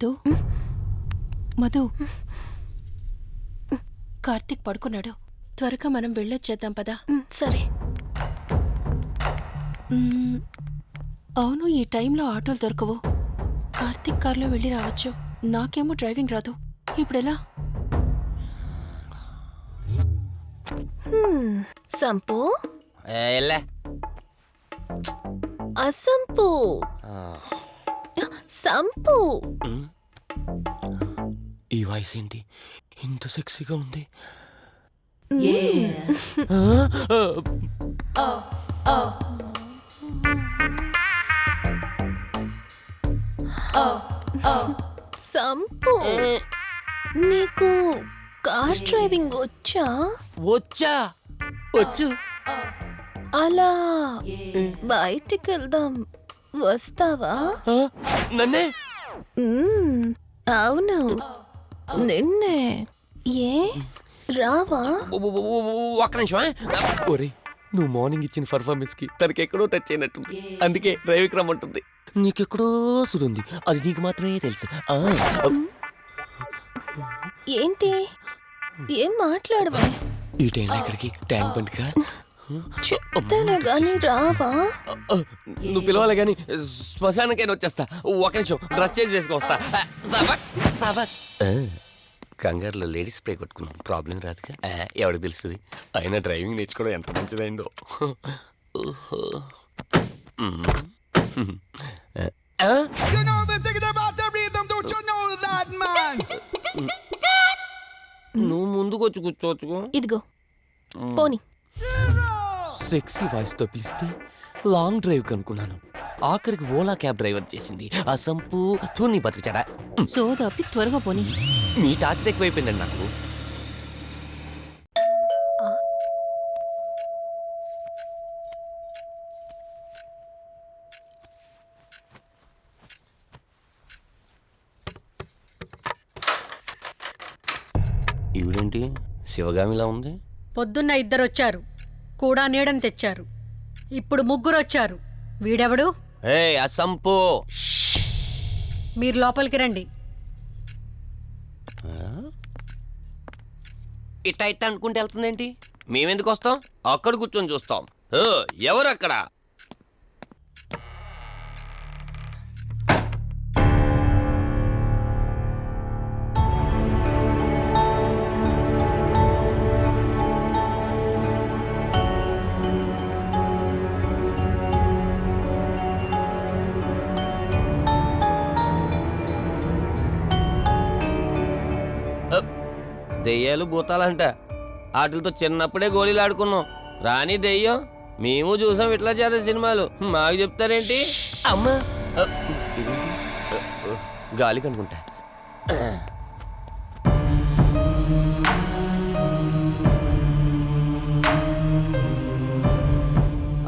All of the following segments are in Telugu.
మధు మధు కార్తీక్ పడుకున్నాడు. త్వరగా మనం వెళ్ళొచ్చేద్దాం పదా. సరే. అవును, ఈ టైంలో ఆటోలు దొరకవు. కార్తీక్ కార్లో వెళ్ళి రావచ్చు. నాకేమో డ్రైవింగ్ రాదు. ఇప్పుడెలా? సంపు అసంపు సంపు. ఈ వాయిస్ ఏంటి ఇంత సెక్సీగా ఉంది? సంపు, నీకు కార్ డ్రైవింగ్ వచ్చా? వచ్చు. అలా బయటికి వెళ్దాం, వస్తావా? నన్నే? అవును, నిన్నే. ఏ రావా? ఒక్క నిమిషం. ఒరే, నువ్వు మార్నింగ్ ఇచ్చిన పర్ఫార్మెన్స్ కి తనకి ఎక్కడో టచ్ అయినట్టుంది. అందుకే డ్రైవింగ్ రమ్మంటుంది. నీకెక్కడో సుడుంది, అది నీకు మాత్రమే తెలుసు. ఏంటి ఏం మాట్లాడవా? ఈ టైంలో ఇక్కడికి ట్యాంక్ బండికా? చెప్తాను గాని రావా? నువ్వు పిలవాలి కానీ శ్మశానకైనా వచ్చేస్తా. ఒక నిమిషం డ్రెస్ చేంజ్ చేసుకుని వస్తా. కంగారులో లేడీస్ స్ప్రే కొట్టుకున్నాం, ప్రాబ్లం రాదుగా. ఎవరికి తెలుస్తుంది? అయినా డ్రైవింగ్ నేర్చుకోవడం ఎంత మంచిదైందో. నువ్వు ముందుకు వచ్చి కూర్చోవచ్చు. ఇదిగో పోనీ. సెక్సీ వాయిస్ తో పిలిస్తే లాంగ్ డ్రైవ్ కనుక్కున్నాను. ఆఖరికి ఓలా క్యాబ్ డ్రైవర్ చేసింది ఆ సంపు. తూని బతికిచారా? సోదాపి త్వరగా పోనీ. మీ టార్చర్ ఎక్కువైపోయిందండి నాకు. ఈవిడేంటి శివగామిలా ఉంది? పొద్దున్న 2 వచ్చారు, కూడా నీడని తెచ్చారు. ఇప్పుడు 3 వచ్చారు. వీడెవడు? అసంపు. మీరు లోపలికి రండి. ఇట్ట ఇట్ట అనుకుంటే వెళ్తుందేంటి? మేమెందుకు వస్తాం? అక్కడ కూర్చొని చూస్తాం. ఎవరు అక్కడ? దెయ్యాలు భూతాలంట. వాటితో చిన్నప్పుడే గోళీలు ఆడుకున్నాం. రాని దెయ్యం మేము చూసాం ఇట్లా చేరే సినిమాలు. మాకు చెప్తారేంటి? అమ్మా, గాలి కనుకుంటా.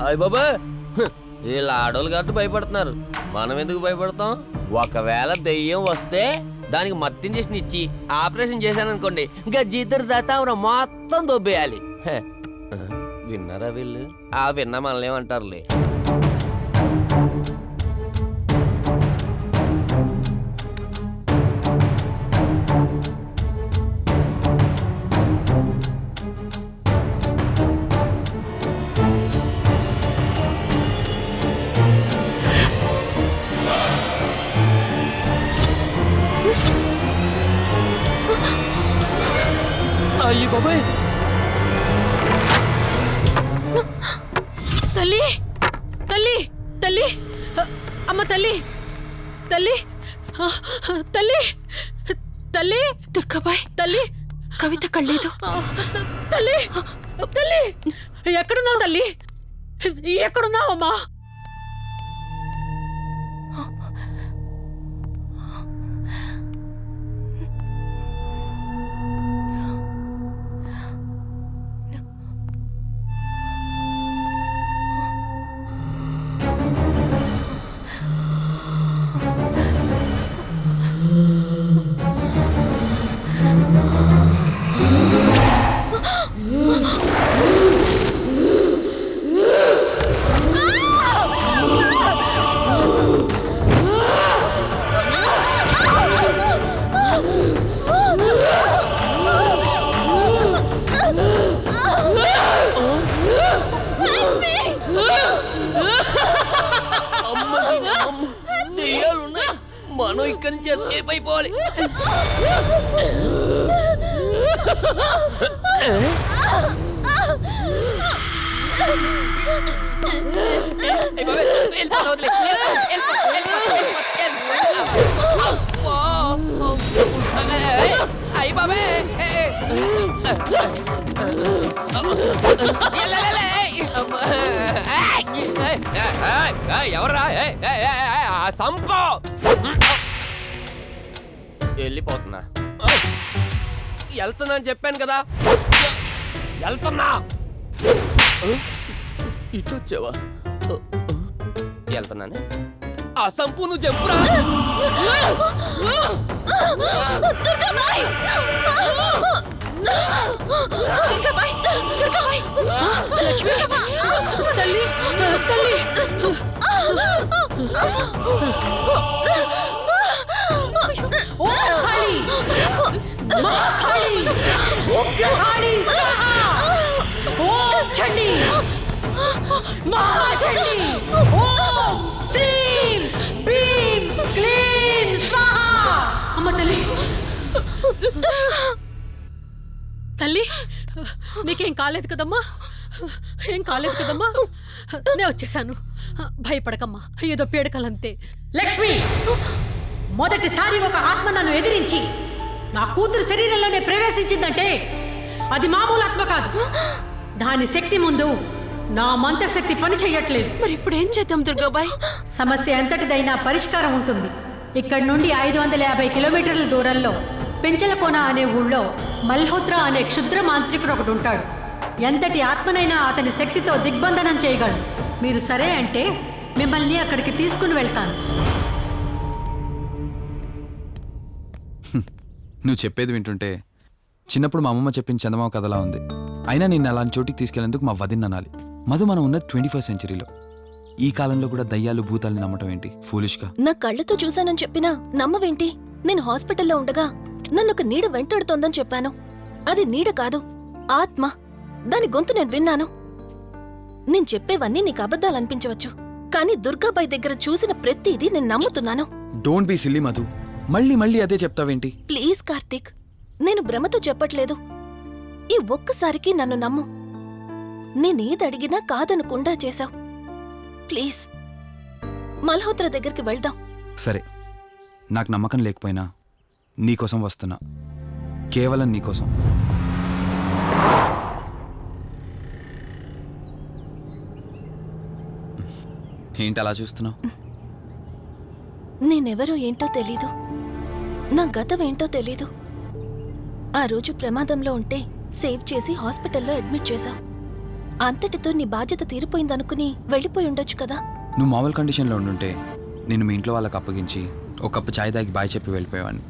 అయ్య బాబా, వీళ్ళ ఆడోళ్ళు కాబట్టి భయపడుతున్నారు. మనం ఎందుకు భయపడతాం? ఒకవేళ దెయ్యం వస్తే దానికి మత్తు ఇంజెక్షన్ ఇచ్చి ఆపరేషన్ చేశాననుకోండి, ఇంకా జీతరు దాతావరం మొత్తం దొబ్బేయాలి. విన్నారా వీళ్ళు? విన్నా మనల్ని ఏమంటారులే. అయ్యి బాబాయ్, తల్లి తల్లి తల్లి, అమ్మ తల్లి తల్లి తల్లి తల్లి, దుర్గాబాయ్, తల్లి కవిత కళ్ళేదు. తల్లి తల్లి, ఎక్కడున్నావు తల్లి? ఎక్కడున్నావమ్మా? మనం ఇక్కడి నుంచి ఎస్కేప్ అయిపోవాలి. అయ్యి బాబే ఎవర్రా సంపో వెళ్ళిపోతున్నా. వెళ్తున్నా అని చెప్పాను కదా, వెళ్తున్నా. ఇటు వచ్చావా? వెళ్తున్నాను. ఆ సంపు నువ్వు చెప్పురా. తల్లి తల్లి ఓ కాళీ మా కాళీ ఉగ్ర కాళీ స్వాహా ఓం చండీ మహా చండీ ఓం శ్రీం భీం క్లీం స్వాహా. అమ్మ తల్లి తల్లి మీకేం కాలేదు కదమ్మా? ఏం కాలేదు కదమ్మా? నేను వచ్చేసాను, భయపడకమ్మా, ఏదో పీడకలంతే. లక్ష్మి, మొదటిసారి ఒక ఆత్మ నన్ను ఎదిరించి నా కూతురు శరీరంలోనే ప్రవేశించిందంటే అది మామూలు ఆత్మ కాదు. దాని శక్తి ముందు నా మంత్రశక్తి పని చెయ్యట్లేదు. మరి ఇప్పుడు ఏం చేద్దాం దుర్గాబాయ్? సమస్య ఎంతటిదైనా పరిష్కారం ఉంటుంది. ఇక్కడి నుండి 550 కిలోమీటర్ల దూరంలో పెంచలకోన అనే ఊళ్ళో మల్హోత్రా అనే క్షుద్ర మాంత్రికుడు ఒకడు ఉంటాడు. ఎంతటి ఆత్మనైనా అతని శక్తితో దిగ్బంధనం చేయగలడు. మీరు సరే అంటే మిమ్మల్ని అక్కడికి తీసుకుని వెళ్తాను. నువ్వు చెప్పేది వింటుంటే చిన్నప్పుడు మా అమ్మమ్మ చెప్పిన చందమామ కథలా ఉంది. అయినా నిన్ను అలాంటి చోటికి తీసుకెళ్లేందుకు మా వదిన అనాలి. మధు, మనం ఉన్నది 21st సెంచరీలో. ఈ కాలంలో కూడా దయ్యాలు భూతాల్ని నమ్మటం ఏంటి ఫూలిష్గా? నా కళ్ళతో చూశానని చెప్పినా నమ్మవేంటి? నేను హాస్పిటల్లో ఉండగా నన్ను ఒక నీడ వెంటాడుతోందని చెప్పాను. అది నీడ కాదు, ఆత్మ. దాని గొంతు నేను విన్నాను. నేను చెప్పేవన్నీ నీకు అబద్ధాలనిపించవచ్చు, కానీ దుర్గాబాయ్ దగ్గర చూసిన ప్రతిదీ నేను నమ్ముతున్నాను. డోంట్ బీ సిల్లీ మధు, మళ్ళీ మళ్ళీ అదే చెప్తావేంటి? ప్లీజ్ కార్తీక్, నేను భ్రమతో చెప్పట్లేదు. ఈ ఒక్కసారికి నన్ను నమ్ము. నేనేది అడిగినా కాదనకుండా చేశావు. ప్లీజ్ మల్హోత్రా దగ్గరికి వెళ్దాం. సరే, నాకు నమ్మకం లేకపోయినా నీకోసం వస్తున్నా, కేవలం నీకోసం. ఏంటి అలా చూస్తున్నావు? నేనెవరో ఏంటో తెలీదు, నా గతం ఏంటో తెలీదు. ఆ రోజు ప్రమాదంలో ఉంటే సేవ్ చేసి హాస్పిటల్లో అడ్మిట్ చేశావు. అంతటితో నీ బాధ్యత తీరిపోయిందనుకుని వెళ్ళిపోయి ఉండొచ్చు కదా. నువ్వు మామూలు కండిషన్లో ఉండుంటే నేను మీ ఇంట్లో వాళ్ళకి అప్పగించి ఒక కప్పు ఛాయ్ తాగి బాయ్ చెప్పి వెళ్ళిపోయేవాడిని.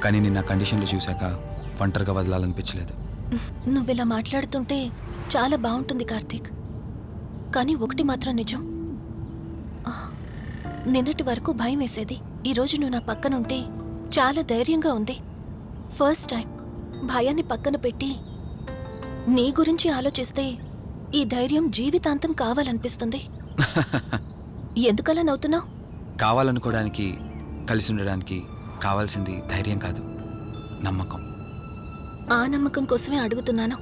కానీ నేను నా కండిషన్లో చూశాక ఒంటరిగా వదలాలనిపించలేదు. నువ్విలా మాట్లాడుతుంటే చాలా బాగుంటుంది కార్తీక్, కానీ ఒకటి మాత్రం నిజం. నిన్నటి వరకు భయం వేసేది. ఈరోజు నువ్వు నా పక్కనుంటే చాలా ధైర్యంగా ఉంది. ఫస్ట్ టైం భయాన్ని పక్కన పెట్టి నీ గురించి ఆలోచిస్తే ఈ ధైర్యం జీవితాంతం కావాలనిపిస్తుంది. ఎందుకలా నవ్వుతున్నావు? కావాలనుకోవడానికి, కలిసి ఉండడానికి కావాల్సింది ధైర్యం కాదు, నమ్మకం. ఆ నమ్మకం కోసమే అడుగుతున్నాను.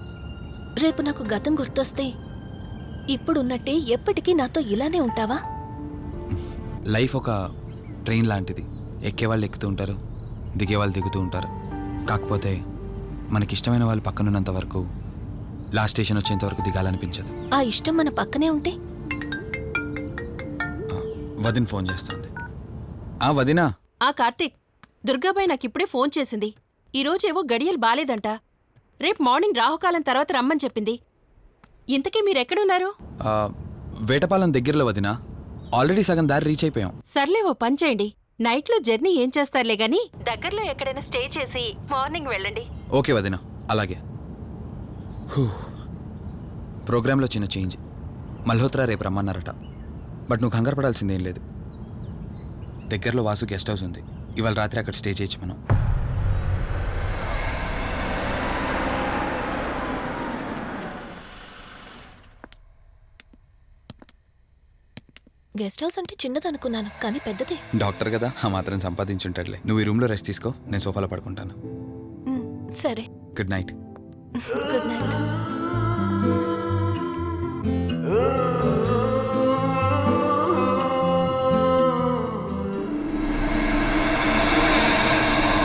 రేపు నాకు గతం గుర్తొస్తే ఇప్పుడున్నట్టే ఎప్పటికీ నాతో ఇలానే ఉంటావా? లైఫ్ ఒక ట్రైన్ లాంటిది. ఎక్కేవాళ్ళు ఎక్కుతూ ఉంటారు, దిగేవాళ్ళు దిగుతూ ఉంటారు. కాకపోతే మనకిష్టమైన వాళ్ళు పక్కనున్నంత వరకు లాస్ట్ స్టేషన్ వచ్చేంత వరకు దిగాలనిపించదు. ఆ ఇష్టం మన పక్కనే ఉంటే? వదిన ఫోన్ చేస్తుంది. వదినా. కార్తీక్, దుర్గాబాయ్ నాకిప్పుడే ఫోన్ చేసింది. ఈరోజేవో గడియలు బాలేదంట. రేపు మార్నింగ్ రాహుకాలం తర్వాత రమ్మని చెప్పింది. ఇంతకీ మీరెక్కడున్నారు? వేటపాలెం దగ్గరలో వదినా. ఆల్రెడీ సగం దారి రీచ్ అయిపోయాం. సర్లే, ఓ పని చేయండి. నైట్లో జర్నీ ఏం చేస్తారులే గాని దగ్గరలో ఎక్కడైనా స్టే చేసి మార్నింగ్ వెళ్ళండి. ఓకే వదినా, అలాగే. ప్రోగ్రాంలో చిన్న చేంజ్. మల్హోత్రా రేపు రమ్మన్నారట. బట్ నువ్వు కంగారు పడాల్సిందేం లేదు. దగ్గరలో వాసు గెస్ట్ హౌస్ ఉంది. ఇవాళ రాత్రి అక్కడ స్టే చేయొచ్చు మనం. గెస్ట్ హౌస్ అంటే చిన్నదనుకున్నాను కానీ పెద్దదే. డాక్టర్ కదా ఆ మాత్రం సంపాదించుంటాడులే. నువ్వు ఈ రూమ్లో రెస్ట్ తీసుకో, నేను సోఫాలో పడుకుంటాను. సరే, గుడ్ నైట్. Good night.